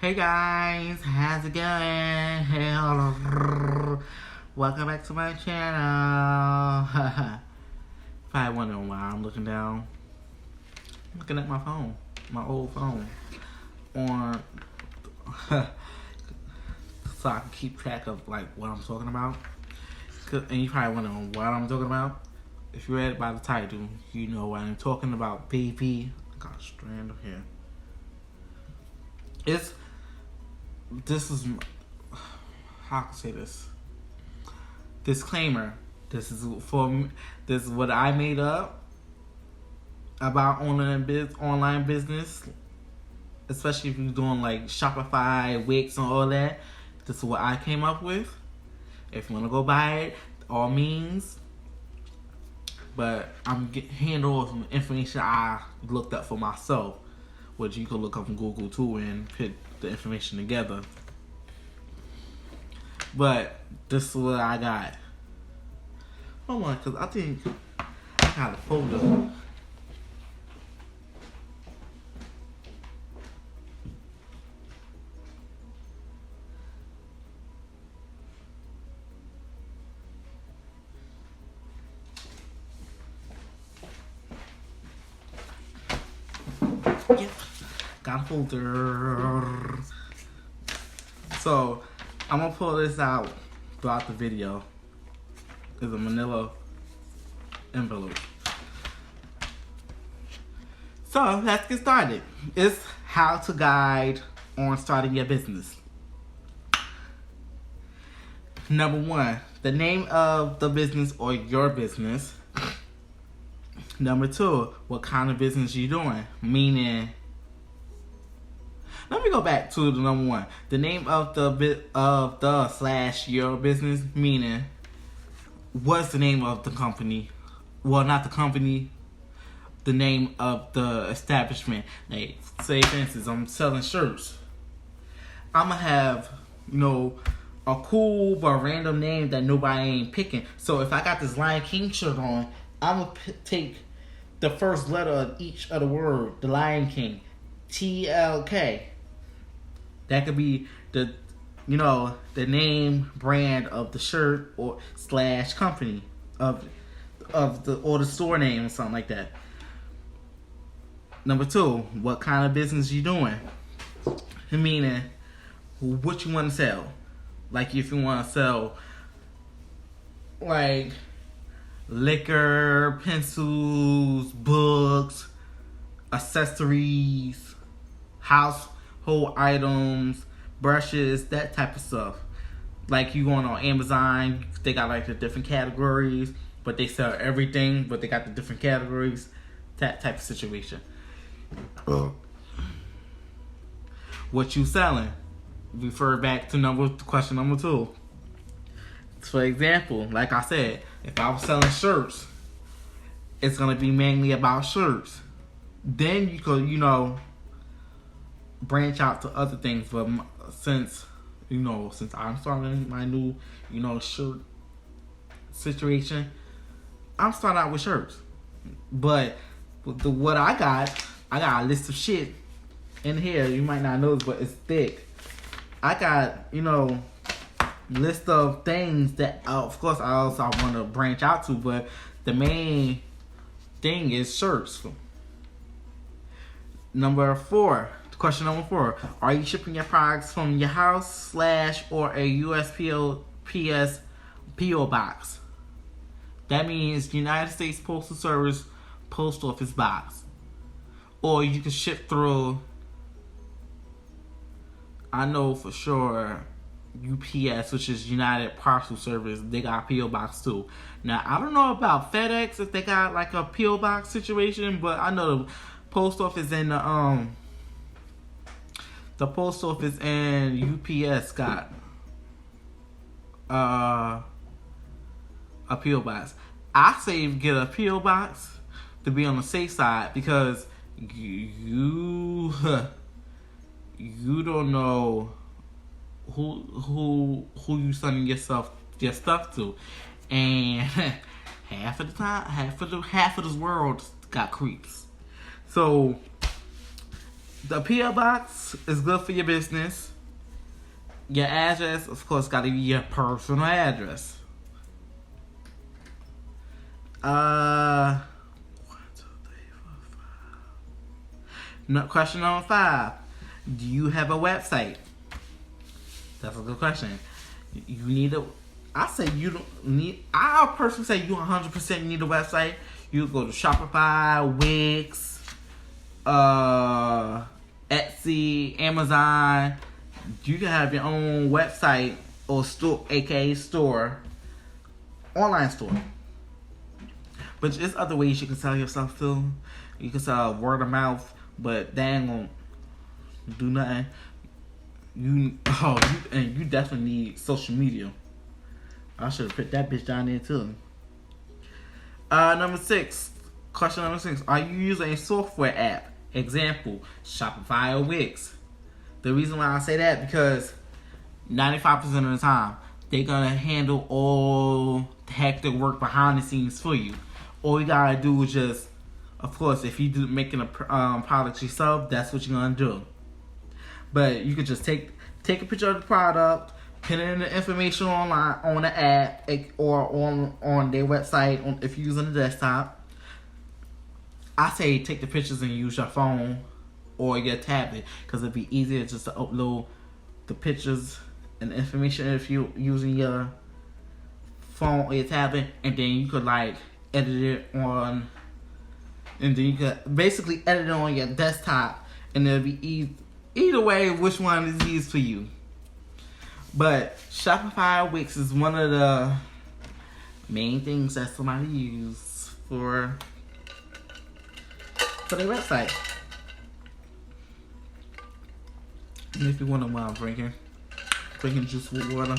Hey guys, how's it going? Hey, welcome back to my channel. Probably wondering why I'm looking down. I'm looking at my phone, my old phone, on so I can keep track of like what I'm talking about. And you probably wondering what I'm talking about. If you read it by the title, you know what I'm talking about, baby. I got a strand of hair. This is, how can I say this? Disclaimer. This is what I made up about online business, especially if you're doing like Shopify, Wix, and all that. This is what I came up with. If you want to go buy it, all means. But I'm handing some information I looked up for myself, which you can look up on Google too and put the information together. But this is what I got. Hold on, because I think I got a folder. Yep, got a folder. So, I'm going to pull this out throughout the video. It's a manila envelope. So, let's get started. It's how to guide on starting your business. Number 1, the name of the business or your business. Number 2, what kind of business you doing? Meaning, let me go back to the number 1. The name of the your business, meaning what's the name of the company? Well, not the company. The name of the establishment. Like, say for instance, I'm selling shirts. I'ma have, a cool but random name that nobody ain't picking. So if I got this Lion King shirt on, I'ma take the first letter of each of the word, the Lion King, TLK. That could be the name brand of the shirt or / company of the store name or something like that. Number 2, what kind of business you doing? Meaning, what you want to sell. Like if you want to sell like liquor, pencils, books, accessories, household items, brushes, that type of stuff. Like you going on Amazon, they got like the different categories, but they sell everything, but they got the different categories. That type of situation. What you selling? Refer back to question number 2. For example, like I said, if I was selling shirts, it's gonna be mainly about shirts. Then you could, branch out to other things. But since I'm starting my new, shirt situation, I'm starting out with shirts. But what I got a list of shit in here. You might not know this, but it's thick. I got, list of things that, of course, I also want to branch out to, but the main thing is shirts. Question number 4. Are you shipping your products from your house / or a USPS PO box? That means United States Postal Service Post Office box. Or you can ship through, I know for sure, UPS, which is United Parcel Service. They got a PO box too. Now I don't know about FedEx if they got like a PO box situation, but I know the post office and the post office and UPS got a PO box. I say get a PO box to be on the safe side, because you don't know who you sending your stuff to, and half of the time, half of this world got creeps. So The PO box is good for your business. Your address, of course, got to be your personal address. One, two, three, four, five. No, question number 5. Do you have a website? That's a good question. You need a. I say you don't need. I personally say you 100% need a website. You go to Shopify, Wix, Etsy, Amazon. You can have your own website or store, aka store, online store. But there's other ways you can sell yourself too. You can sell word of mouth, but that ain't gonna do nothing. You definitely need social media. I should have put that bitch down there too. Number 6. Question number 6. Are you using a software app? Example, Shopify or Wix. The reason why I say that because 95% of the time they're gonna handle all the hectic work behind the scenes for you. All you gotta do is just, of course, if you do making a product yourself, that's what you're gonna do. But you could just take a picture of the product, put in the information online on the app or on their website if you're using the desktop. I say take the pictures and use your phone or your tablet because it'd be easier just to upload the pictures and the information if you're using your phone or your tablet, and then you could like edit it on, and then you could basically edit it on your desktop, and it'll be easy. Either way, which one is easiest for you. But Shopify Wix is one of the main things that somebody use for their website. And if you want to know what I'm drinking juice with water.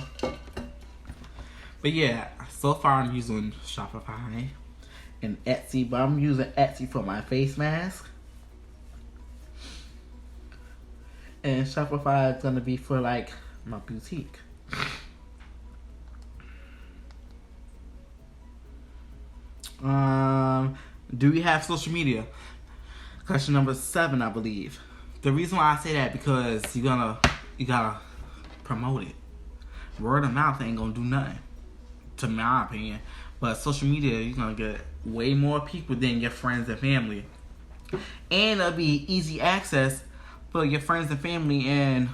But yeah, so far I'm using Shopify and Etsy, but I'm using Etsy for my face mask. And Shopify is gonna be for like my boutique. Do we have social media? Question number 7, I believe. The reason why I say that because you gotta promote it. Word of mouth ain't gonna do nothing, to my opinion. But social media, you're gonna get way more people than your friends and family, and it'll be easy access for your friends and family and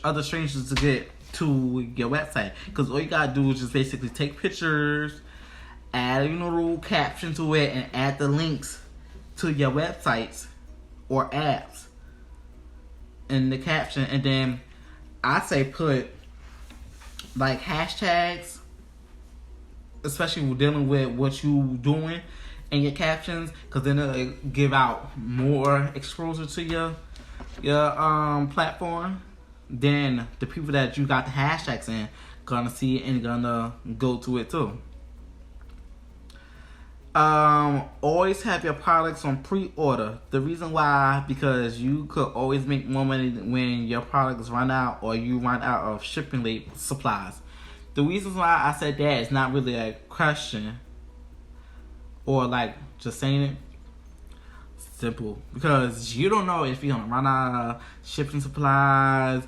other strangers to get to your website. Because all you gotta do is just basically take pictures, add a little caption to it, and add the links to your websites or apps in the caption. And then I say put like hashtags, especially when dealing with what you doing in your captions, because then it'll give out more exposure to your platform. Then the people that you got the hashtags in gonna see it and gonna go to it too. Always have your products on pre-order. The reason why, because you could always make more money when your products run out or you run out of shipping supplies. The reason why I said that is not really a question or like just saying it. Simple, because you don't know if you're gonna run out of shipping supplies,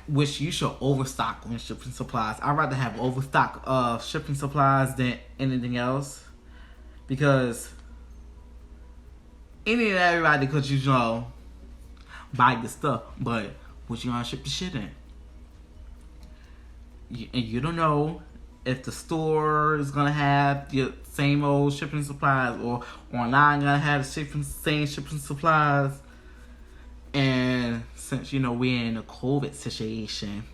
which you should overstock on shipping supplies. I'd rather have overstock of shipping supplies than anything else, because any and everybody could buy the stuff, but what you gonna ship the shit in? And you don't know if the store is gonna have your same old shipping supplies, or online gonna have the same shipping supplies. And since we're in a COVID situation,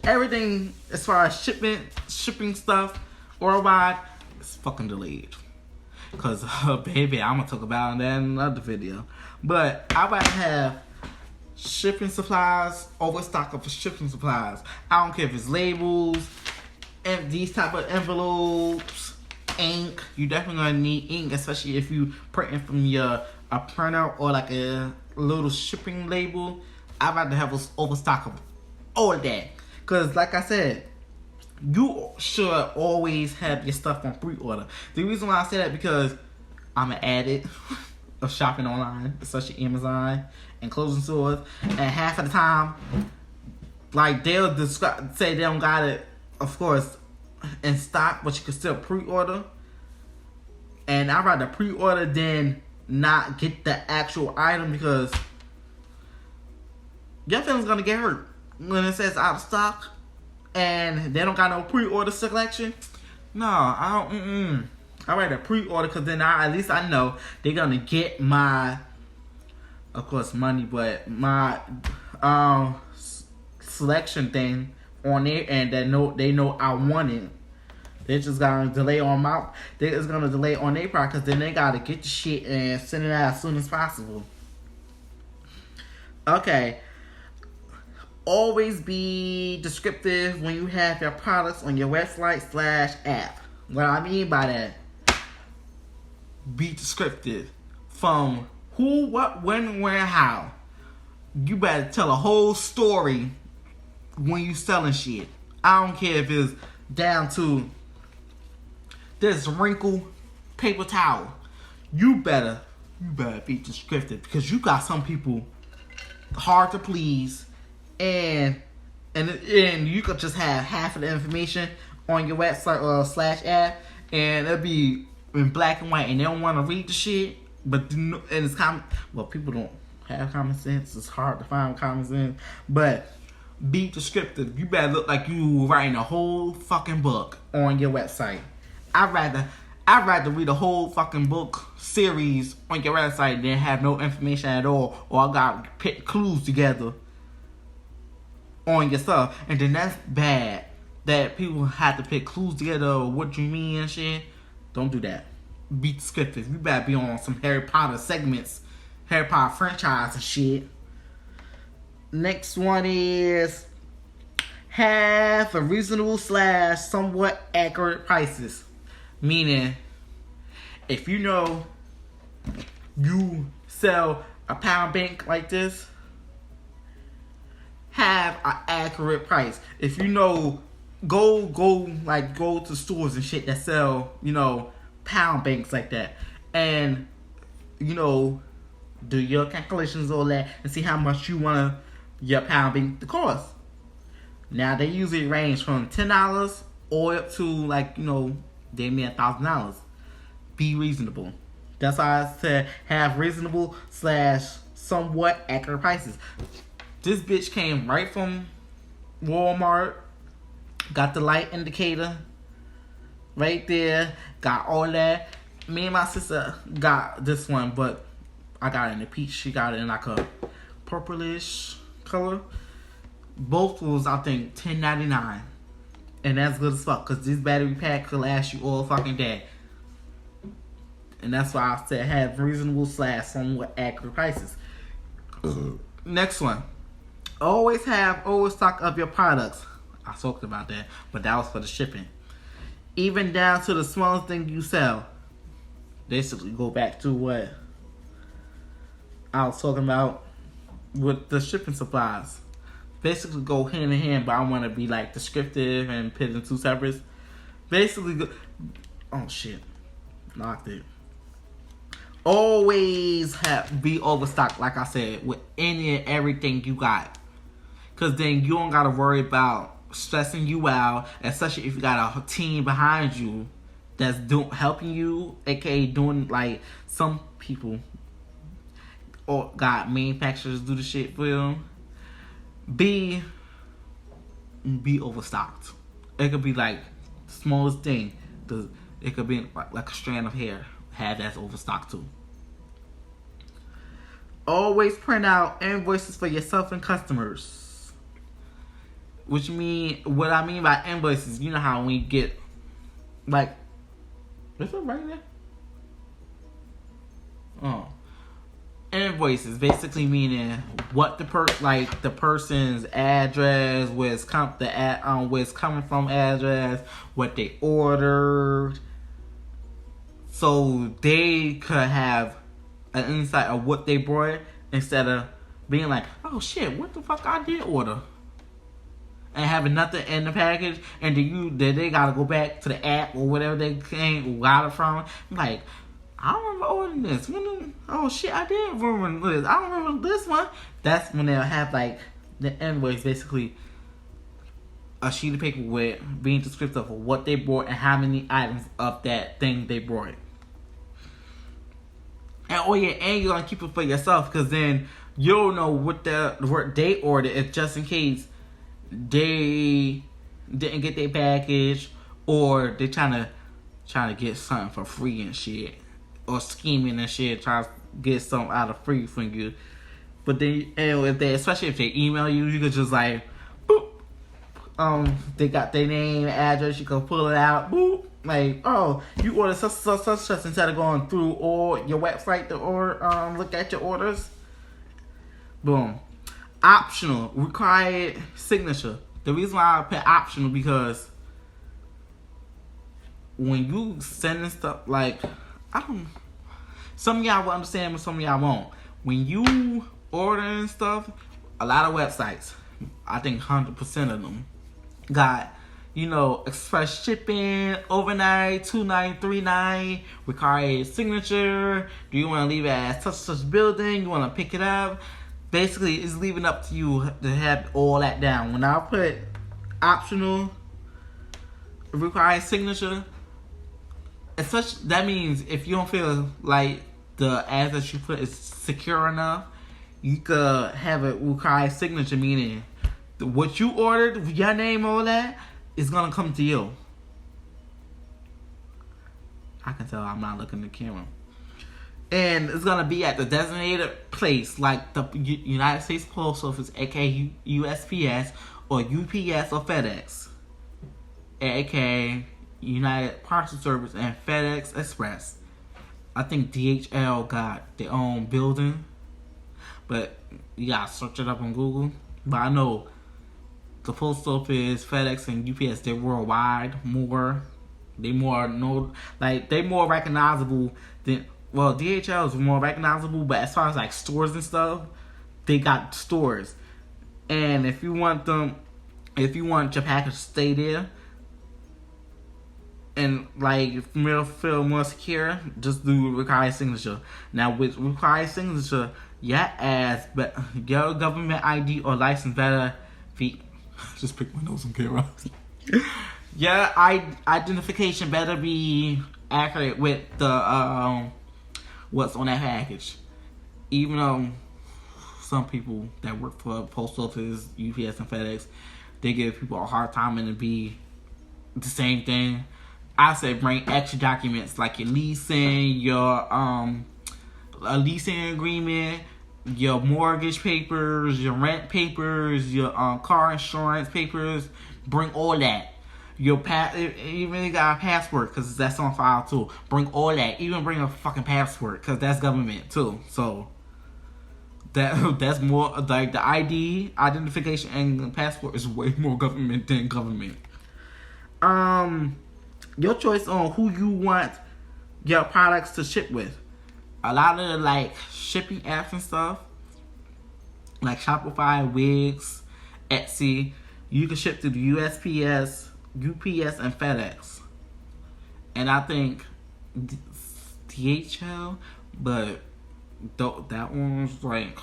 everything as far as shipping stuff worldwide is fucking delayed. Cause baby, I'm gonna talk about that in another video. But I about to have shipping supplies, overstock of shipping supplies. I don't care if it's labels and these type of envelopes, ink. You definitely gonna need ink, especially if you printing from a printer or like a little shipping label. I'd rather have an overstock of all of that. Cause like I said, you should always have your stuff on pre-order. The reason why I say that because I'm an addict. of shopping online, especially Amazon and clothing stores. And half of the time, like they'll say they don't got it, of course, in stock, but you can still pre-order. And I'd rather pre-order than not get the actual item, because your feeling's gonna get hurt when it says out of stock and they don't got no pre-order selection. No, I don't. I rather pre-order, because then at least I know they're gonna get my, of course, money, but my selection thing on there, and they know I want it. They're just gonna delay on they're just gonna delay on their part, because then they gotta get the shit and send it out as soon as possible. Okay. Always be descriptive when you have your products on your website/app. What I mean by that, be descriptive. From who, what, when, where, how. You better tell a whole story when you selling shit. I don't care if it's down to this wrinkled paper towel. You better be descriptive, because you got some people hard to please. And you could just have half of the information on your website or /app, and it'll be in black and white, and they don't want to read the shit. But and it's people don't have common sense. It's hard to find common sense. But be descriptive. You better look like you writing a whole fucking book on your website. I'd rather read a whole fucking book series on your website than have no information at all, or I got to put clues together on yourself. And then that's bad, that people have to put clues together or what you mean and shit. Don't do that. Be descriptive. You better be on some Harry Potter segments, Harry Potter franchise and shit. Next one is have a reasonable / somewhat accurate prices. Meaning, if you know you sell a power bank like this, have an accurate price. If you know, go to stores and shit that sell, pound banks like that, and do your calculations, all that, and see how much you want your pound bank to cost. Now they usually range from $10 or up to they mean $1,000. Be reasonable. That's why I said have reasonable / somewhat accurate prices. This bitch came right from Walmart. Got the light indicator right there. Got all that. Me and my sister got this one, but I got it in a peach. She got it in like a purplish color. Both was, I think, $10.99. And that's good as fuck, because this battery pack could last you all fucking day. And that's why I said have reasonable / somewhat accurate prices. Next one. Always have overstock of your products. I talked about that, but that was for the shipping. Even down to the smallest thing you sell. Basically go back to what I was talking about with the shipping supplies. Basically go hand in hand, but I want to be descriptive and put it in two separates. Basically, oh shit, locked it. Always be overstocked, like I said, with any and everything you got. Because then you don't got to worry about stressing you out, especially if you got a team behind you that's helping you, aka doing some people or got manufacturers do the shit for them. Be overstocked. It could be the smallest thing. It could be like a strand of hair. Have that overstocked too. Always print out invoices for yourself and customers. What I mean by invoices, you know how when you get is it right there? Oh. Invoices basically meaning what the person's address, where it's coming from address, what they ordered, so they could have an insight of what they brought instead of being like, oh shit, what the fuck I did order, and having nothing in the package, and then they gotta go back to the app or whatever they got it from. I don't remember ordering this. Oh shit, I did remember this. I don't remember this one. That's when they'll have like the invoice, basically a sheet of paper with being descriptive of what they bought and how many items of that thing they bought. And oh yeah, and you're gonna keep it for yourself, because then you'll know what they ordered, if just in case they didn't get their package, or they trying to get something for free and shit, or scheming and shit, trying to get something out of free from you. But then, especially if they email you, you could just like, boop. They got their name, address. You can pull it out, boop. Like, oh, you ordered such instead of going through or your website to look at your orders. Boom. Optional, required signature. The reason why I put optional, because when you sending stuff, like, some of y'all will understand, but some of y'all won't. When you ordering stuff, a lot of websites, I think 100% of them got, express shipping, overnight, 2 night, 3 night, required signature. Do you want to leave it at such building? You want to pick it up? Basically, it's leaving up to you to have all that down. When I put optional, required signature, especially, that means if you don't feel like the address you put is secure enough, you could have a required signature, meaning what you ordered, your name, all that, is gonna come to you. I can tell I'm not looking at the camera. And it's gonna be at the designated place, like the United States Postal Office, aka USPS, or UPS or FedEx, aka United Parcel Service, and FedEx Express. I think DHL got their own building, but you gotta search it up on Google. But I know the Post Office, FedEx, and UPS, they're worldwide. They more recognizable than, well, DHL is more recognizable, but as far as like stores and stuff, they got stores. And if you want your package to stay there and like feel more secure, just do required signature. Now with required signature, but your government ID or license better be just pick my nose on camera. Your identification better be accurate with the what's on that package. Even though some people that work for Post Office, UPS, and FedEx, they give people a hard time and it be the same thing. I say bring extra documents like your leasing, your a leasing agreement, your mortgage papers, your rent papers, your car insurance papers. Bring all that. Your even you got a passport, because that's on file too. Bring all that. Even bring a fucking passport, because that's government too. So that's more like the ID, identification, and passport is way more government than government. Your choice on who you want your products to ship with. A lot of the like shipping apps and stuff, like Shopify, Wix, Etsy, you can ship through the USPS, UPS, and FedEx. And I think DHL, but that one's like,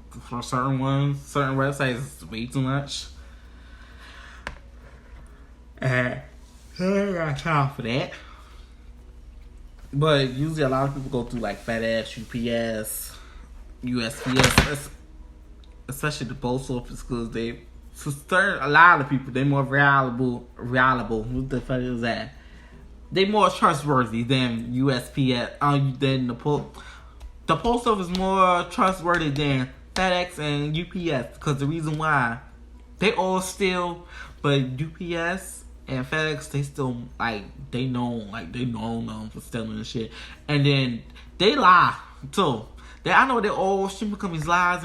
for certain websites, it's way too much. And I ain't got time for that. But usually a lot of people go through like FedEx, UPS, USPS, especially the post office, because a lot of people, they more reliable. What the fuck is that? They more trustworthy than USPS. Than the post office more trustworthy than FedEx and UPS, because the reason why, they all steal, but UPS and FedEx, they still they known for stealing and shit. And then they lie too. I know that all shipping companies lie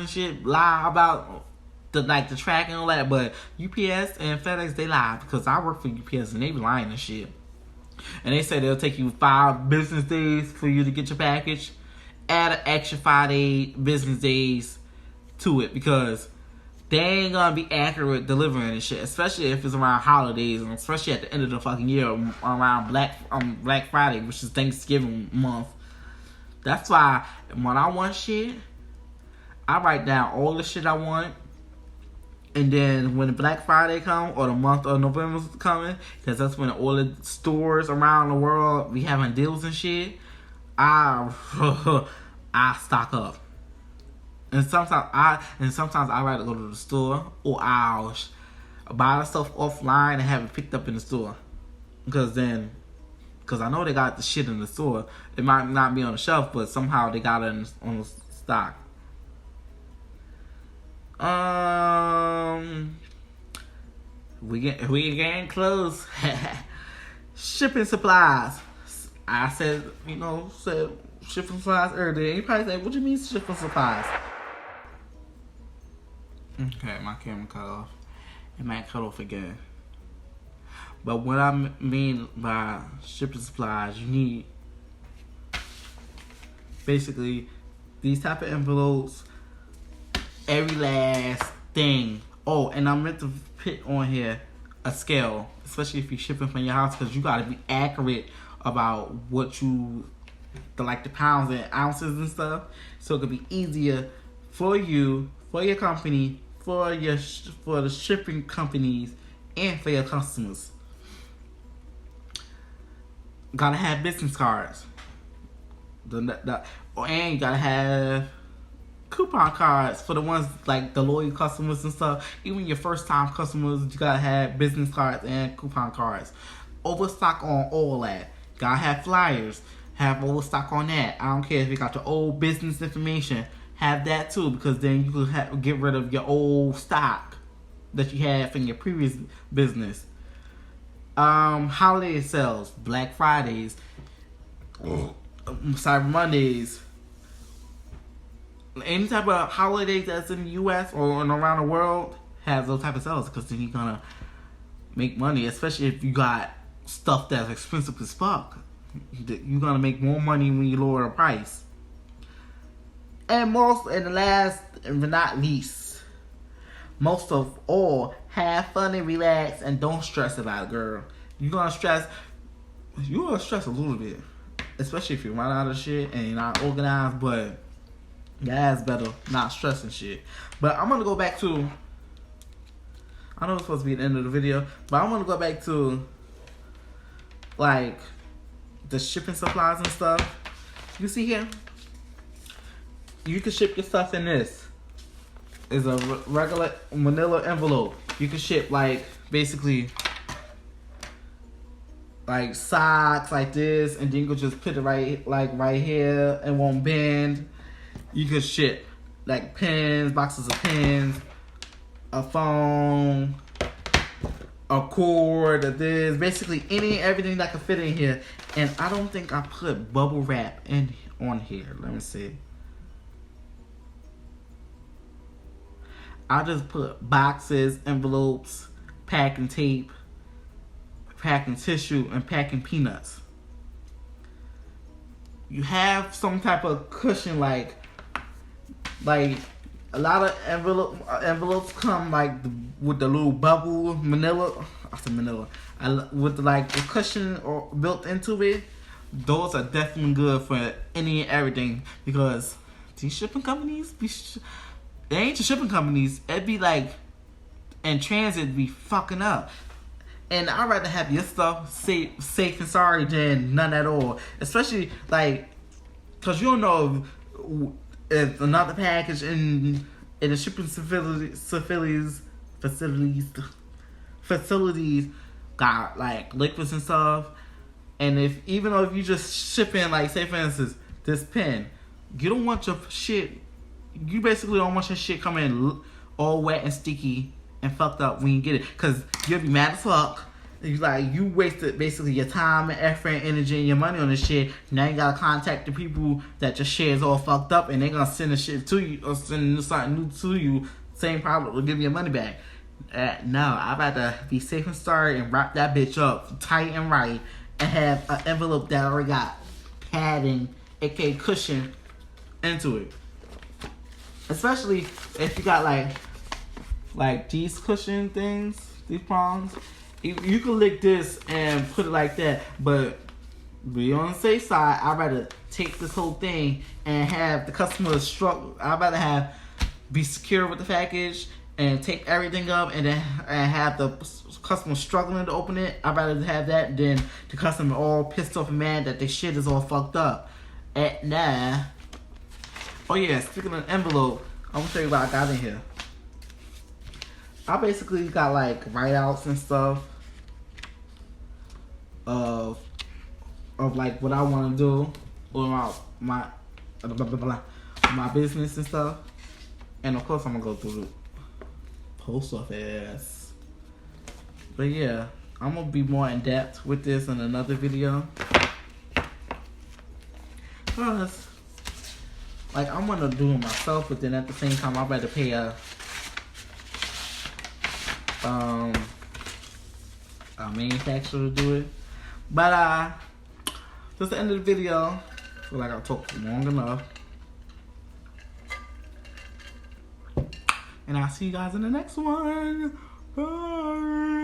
about the tracking and all that, but UPS and FedEx, they lie, because I work for UPS and they be lying and shit. And they say they'll take you 5 business days for you to get your package. Add an extra 5 business days to it, because they ain't gonna be accurate delivering and shit, especially if it's around holidays, and especially at the end of the fucking year, around Black Friday, which is Thanksgiving month. That's why when I want shit, I write down all the shit I want. And then when Black Friday come or the month of November's coming, because that's when all the stores around the world be having deals and shit, I stock up. And sometimes I rather go to the store, or I'll buy the stuff offline and have it picked up in the store. Because I know they got the shit in the store. It might not be on the shelf, but somehow they got it on the stock. We getting close. Shipping supplies. I said shipping supplies earlier. You probably say, what do you mean shipping supplies? Okay, my camera cut off. It might cut off again. But what I mean by shipping supplies, you need basically these type of envelopes, every last thing. Oh, and I meant to put on here a scale, especially if you're shipping from your house, because you got to be accurate about what the pounds and ounces and stuff, so it could be easier for you, for your company, for the shipping companies, and for your customers. Gotta have business cards. And you gotta have coupon cards for the ones like the loyal customers and stuff. Even your first time customers, you gotta have business cards and coupon cards. Overstock on all that. Gotta have flyers. Have overstock on that. I don't care if you got your old business information. Have that too, because then you can get rid of your old stock that you had from your previous business. Holiday sales, Black Fridays, Cyber Mondays, any type of holidays that's in the U.S. or around the world has those type of sales, because then you're gonna make money, especially if you got stuff that's expensive as fuck. You're gonna make more money when you lower the price. And last but not least, most of all, have fun and relax and don't stress about it, girl. You're gonna stress a little bit, especially if you run out of shit and you're not organized, but guys better not stressing shit. But I'm gonna go back to, I know it's supposed to be the end of the video, but I'm gonna go back to like the shipping supplies and stuff. You see here, you can ship your stuff in this. It's a regular manila envelope. You can ship basically socks like this, and then you can just put it right here. It won't bend. You can ship pens, boxes of pens, a phone, a cord, this, basically everything that can fit in here. And I don't think I put bubble wrap on here. Let me see. I just put boxes, envelopes, packing tape, packing tissue, and packing peanuts. You have some type of cushion, like a lot of envelopes come with the little bubble manila. I said manila. With the cushion or built into it. Those are definitely good for any and everything, because these shipping companies they ain't just shipping companies. It'd be in transit be fucking up. And I'd rather have your stuff safe and sorry than none at all. Especially cause you don't know if another package in the shipping facilities got liquids and stuff. And even though if you just shipping say for instance this pen, you don't want your shit. You basically don't want your shit coming all wet and sticky and fucked up when you get it, because you'll be mad as fuck. You wasted basically your time and effort and energy and your money on this shit. Now you gotta contact the people that your shit is all fucked up, and they're gonna send the shit to you or send something new to you. Same problem, will give you your money back. No, I'd rather be safe and sorry and wrap that bitch up tight and right, and have an envelope that already got padding, aka cushion, into it. Especially if you got like these cushion things, these prongs. You can lick this and put it like that, but be on the safe side, I'd rather take this whole thing and have the customer struggle. I'd rather be secure with the package and take everything up and then have the customer struggling to open it. I'd rather have that than the customer all pissed off and mad that their shit is all fucked up. Oh yeah, speaking of envelope, I'm gonna show you what I got in here. I basically got like write-outs and stuff of like what I want to do with my business and stuff. And of course I'm gonna go through the post office. But yeah, I'm gonna be more in depth with this in another video. Cause like I'm gonna do it myself, but then at the same time I'd rather pay a manufacturer to do it. But that's the end of the video. I feel like I talked long enough. And I'll see you guys in the next one. Bye.